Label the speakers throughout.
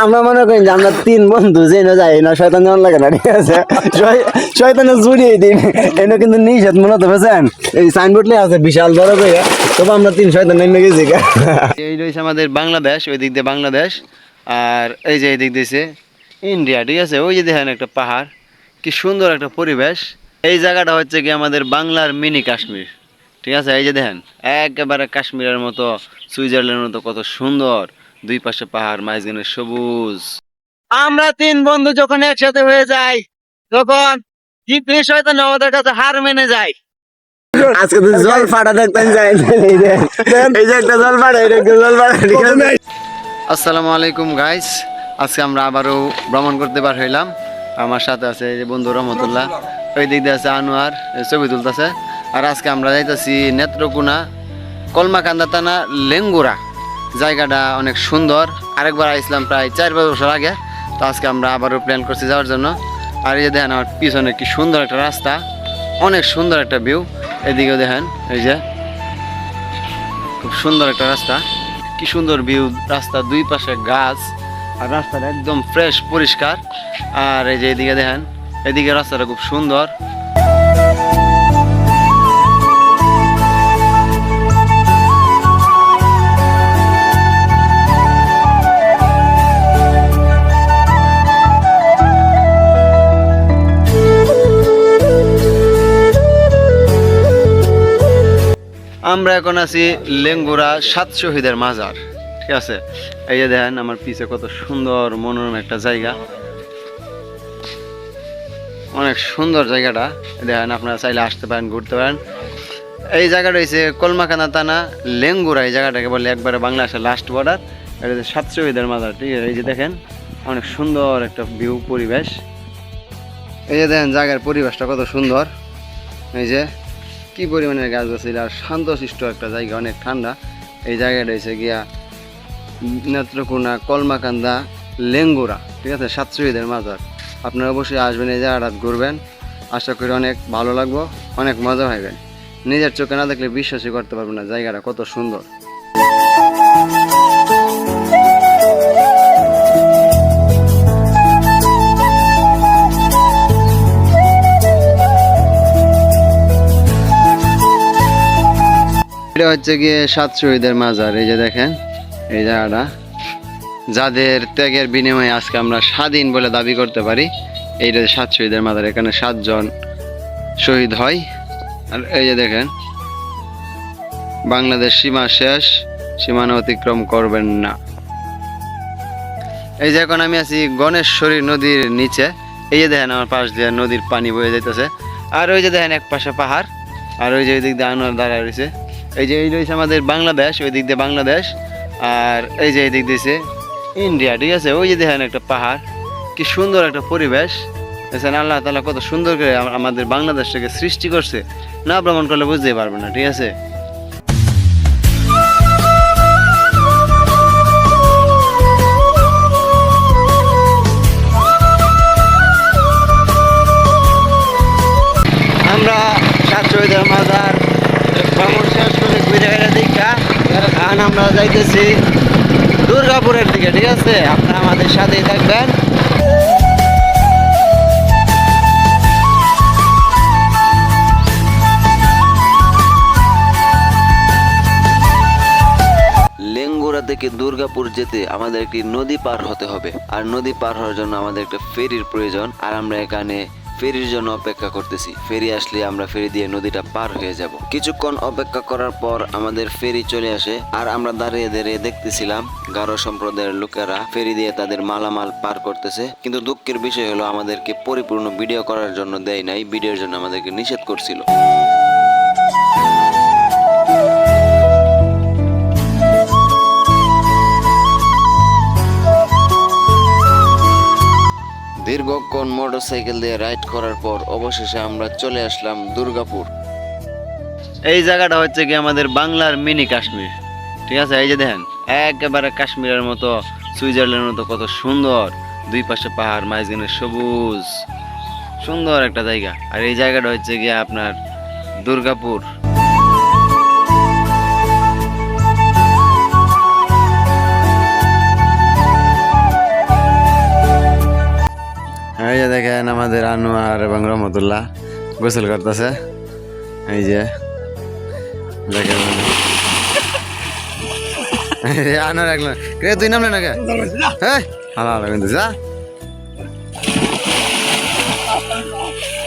Speaker 1: আমরা মনে করি যে আমরা তিন বন্ধু যে না যাই না শয়তান যেমন লাগে না, ঠিক আছে? শয়তানের জুড়িয়ে দিন এনে কিন্তু নিষেধ মনে তো বুঝছেন, এই সাইনবোর্ড লেখা আছে বিশাল বড় করে, তবে আমরা তিন শয়তান নেমে গেছি। এই রয়েছে আমাদের বাংলাদেশ, ওই দিক দিয়ে বাংলাদেশ, আর এই যে এই দিক দিয়েছে ইন্ডিয়া, ঠিক আছে? ওই যে দেখেন একটা পাহাড়, কি সুন্দর একটা পরিবেশ। এই জায়গাটা হচ্ছে কি আমাদের বাংলার মিনি কাশ্মীর, ঠিক আছে? এই যে দেখেন একেবারে কাশ্মীরের মতো, সুইজারল্যান্ডের মতো কত সুন্দর, দুই পাশে পাহাড়, মাঝখানে সবুজ। আমরা তিন বন্ধু যখন একসাথে হয়ে যাই তখন জিবরিল শয়তান আমাদের কাছে হার মেনে যায়। আজকে তো জল ফাটা দেখতেন যাই, এই যে একটা জল ফাটা, এটা একটা জল ফাটা, ঠিক আছে? আসসালামু আলাইকুম গাইস, আজকে আমরা আবারও ভ্রমণ করতে বার হইলাম। আমার সাথে আছে এই যে বন্ধু রহমতুল্লাহ, ওই দিক দিয়ে আছে আনোয়ার, ছবি তুলতেছে। আর আজকে আমরা যাইতেছি নেত্রকোনা, কলমাকান্দা থানা, লেঙ্গুরা। জায়গাটা অনেক সুন্দর, আরেকবার আইছিলাম প্রায় 4 বছর আগে, তো আজকে আমরা আবারও প্ল্যান করছি যাওয়ার জন্য। আর এই যে দেখেন আমার পিছনে কি সুন্দর একটা রাস্তা, অনেক সুন্দর একটা ভিউ। এদিকেও দেখেন, এই যে খুব সুন্দর একটা রাস্তা, কি সুন্দর ভিউ, রাস্তা দুই পাশে গাছ, আর রাস্তাটা একদম ফ্রেশ পরিষ্কার। আর এই যে এদিকে দেখেন, এদিকে রাস্তাটা খুব সুন্দর। আমরা এখন আছি লেঙ্গুরা 7 শহীদের মাজার, ঠিক আছে? এই যে দেখেন আমার পিছে কত সুন্দর মনোরম একটা জায়গা, অনেক সুন্দর জায়গাটা। দেখেন আপনারা চাইলে আসতে পারেন, ঘুরতে পারেন। এই জায়গাটা হয়েছে কলমাকান্দা থানা, লেঙ্গুরা। এই জায়গাটাকে বলে একবারে বাংলাদেশের লাস্ট বর্ডার। এটা হচ্ছে 7 শহীদের মাজার, ঠিক আছে? এই যে দেখেন অনেক সুন্দর একটা ভিউ, পরিবেশ। এই যে দেখেন জায়গার পরিবেশটা কত সুন্দর, এই যে কি পরিমাণের গাছ গাছালি, আর শান্তশিষ্ট একটা জায়গা, অনেক ঠান্ডা। এই জায়গাটা হয়েছে গিয়া নেত্রকোনা, কলমাকান্দা, লেঙ্গুরা, ঠিক আছে? 7 শহীদের মাজার। আপনারা অবশ্যই আসবেন, এই জায়গাটা ঘুরবেন, আশা করি অনেক ভালো লাগবে, অনেক মজা পাইবেন। নিজের চোখে না দেখলে বিশ্বাসই করতে পারবেন না জায়গাটা কত সুন্দর। এটা হচ্ছে গিয়ে 7 শহীদের মাজার। এই যে দেখেন এই জায়গাটা, যাদের ত্যাগের বিনিময়ে আজকে আমরা স্বাধীন বলে দাবি করতে পারি, এইটা 7 শহীদের মাজার। এখানে 7 জন শহীদ হয়। আর এই যে দেখেন বাংলাদেশ সীমা শেষ, সীমানা অতিক্রম করবেন না। এই যে এখন আমি আছি গণেশ্বরী নদীর নিচে। এই যে দেখেন আমার পাশ দিয়ে নদীর পানি বয়ে যাইতেছে, আর ওই যে দেখেন এক পাশে পাহাড়, আর ওই যে ওই দিক দিয়ে আনোয়ার দাঁড়ায় রয়েছে। এই যে এই রয়েছে আমাদের বাংলাদেশ, ওই দিক দিয়ে বাংলাদেশ, আর এই যে এই দিক দিয়েছে ইন্ডিয়া, ঠিক আছে? ওই যে দেখেন একটা পাহাড়, কি সুন্দর একটা পরিবেশ। দেখছেন আল্লাহ তাআলা কত সুন্দর করে আমাদের বাংলাদেশটাকে সৃষ্টি করছে, না ভ্রমণ করলে বুঝতেই পারবে না, ঠিক আছে? আমরা 7 শহীদের মাজার ভ্রমণ শেষ করে ঘুরে গেলে দেখা, এখন আমরা যাইতেছি দুর্গাপুরের দিকে, ঠিক আছে? আপনারা আমাদের সাথেই থাকবেন।
Speaker 2: লেঙ্গুরা থেকে দুর্গাপুর যেতে আমাদের একটি নদী পার হতে হবে, আর নদী পার হওয়ার জন্য আমাদের একটা ফেরির প্রয়োজন। আর আমরা এখানে ফেরির জন্য অপেক্ষা করতেছি। ফেরি আসলে আমরা ফেরি দিয়ে নদীটা পার হয়ে যাব। কিছুক্ষণ অপেক্ষা করার পর আমাদের ফেরি চলে আসে, আর আমরা দাঁড়িয়ে দাঁড়িয়ে দেখতেছিলাম গারো সম্প্রদায়ের লোকেরা ফেরি দিয়ে তাদের মালামাল পার করতেছে। কিন্তু দুঃখের বিষয় হলো আমাদেরকে পরিপূর্ণ ভিডিও করার জন্য দেয় নাই, ভিডিওর জন্য আমাদেরকে নিষেধ করছিল। দীর্ঘক্ষণ মোটরসাইকেল দিয়ে রাইড করার পর অবশেষে আমরা চলে আসলাম দুর্গাপুর।
Speaker 1: এই জায়গাটা হচ্ছে কি আমাদের বাংলার মিনি কাশ্মীর, ঠিক আছে? এই যে দেখেন একেবারে কাশ্মীরের মতো, সুইজারল্যান্ডের মতো কত সুন্দর, দুই পাশে পাহাড়, মাঝখানে সবুজ, সুন্দর একটা জায়গা। আর এই জায়গাটা হচ্ছে গিয়ে আপনার দুর্গাপুর। দেখেন আমাদের আনোয়ার এবং রহমতুল্লাহ গোসল করতেছে এই যে দেখেন আনোয়ার একলা কে তুই নামলে না কে হ্যাঁ ভালো ভালো কিন্তু যা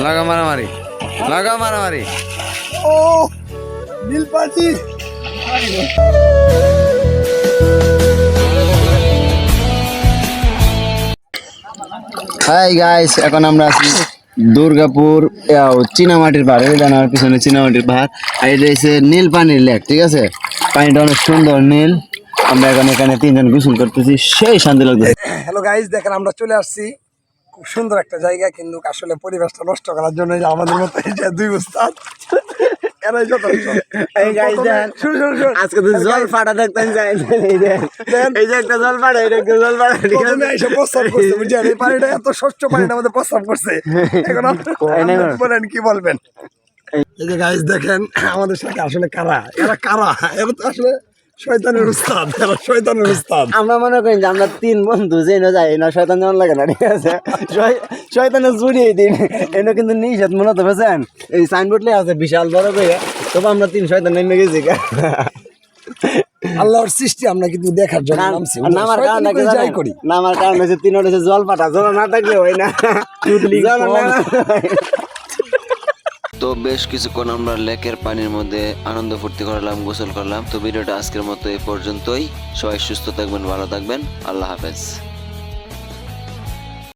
Speaker 1: লাগা মারামারি লাগা মারামারি
Speaker 3: ও নীল পাখি
Speaker 1: হাই গাইস এখন আমরা আছি দুর্গাপুর চীনামাটির পাহাড় এটা আমার পিছনে চীনামাটির পাহাড় আর এটা হচ্ছে নীল পানির লেক ঠিক আছে পানিটা অনেক সুন্দর নীল আমরা এখন এখানে তিনজন গোসল করতেছি সেই শান্তি লাগছে
Speaker 3: হ্যালো গাইস দেখেন আমরা চলে আসছি খুব সুন্দর একটা জায়গা কিন্তু আসলে পরিবেশটা নষ্ট করার জন্য যে আমাদের মতো এই যে দুই উস্তাদ এরাই যথেষ্ট
Speaker 1: এই গাইস দেখেন
Speaker 3: শুরু শুরু শুরু
Speaker 1: আজকে তো জল ফাটা দেখতেন যাই এই যে একটা জল ফাটা এটা একটা জল ফাটা ঠিক
Speaker 3: প্রথমে
Speaker 1: আছে
Speaker 3: এসে প্রস্তাব করছে বুঝছেন এই পানিটা এত স্বচ্ছ পানিটা আমাদের প্রস্তাব করছে এখন আপনারা বলেন কি বলবেন এই যে গাইস দেখেন আমাদের সাথে আসলে কারা এরা তো আসলে শয়তানের উস্তাদ এরা শয়তানের উস্তাদ
Speaker 1: আমরা মনে করি যে আমরা তিন বন্ধু যে না যাই না শয়তান যেমন লাগে না ঠিক আছে শয়তানের জুড়িয়ে দিন এনে কিন্তু নিষেধ মনে তো বুঝছেন এই সাইনবোর্ড লেখা আছে বিশাল বড় করে তবে আমরা তিন শয়তান নেমে গেছি
Speaker 3: আল্লাহর সৃষ্টি আমরা কিন্তু দেখার জন্য নামছি
Speaker 1: নামার কারণ
Speaker 3: শয়তানি করে যাই করি
Speaker 1: নামার কারণ হচ্ছে তিন হচ্ছে জল পাঠা জল না থাকলে হয় না জল না
Speaker 2: তো বেশ কিছুক্ষণ আমরা লেকের পানির মধ্যে আনন্দ ফুর্তি করলাম, গোসল করলাম। তো ভিডিওটা আজকের মতো এই পর্যন্তই। সবাই সুস্থ থাকবেন, ভালো থাকবেন, আল্লাহ হাফেজ।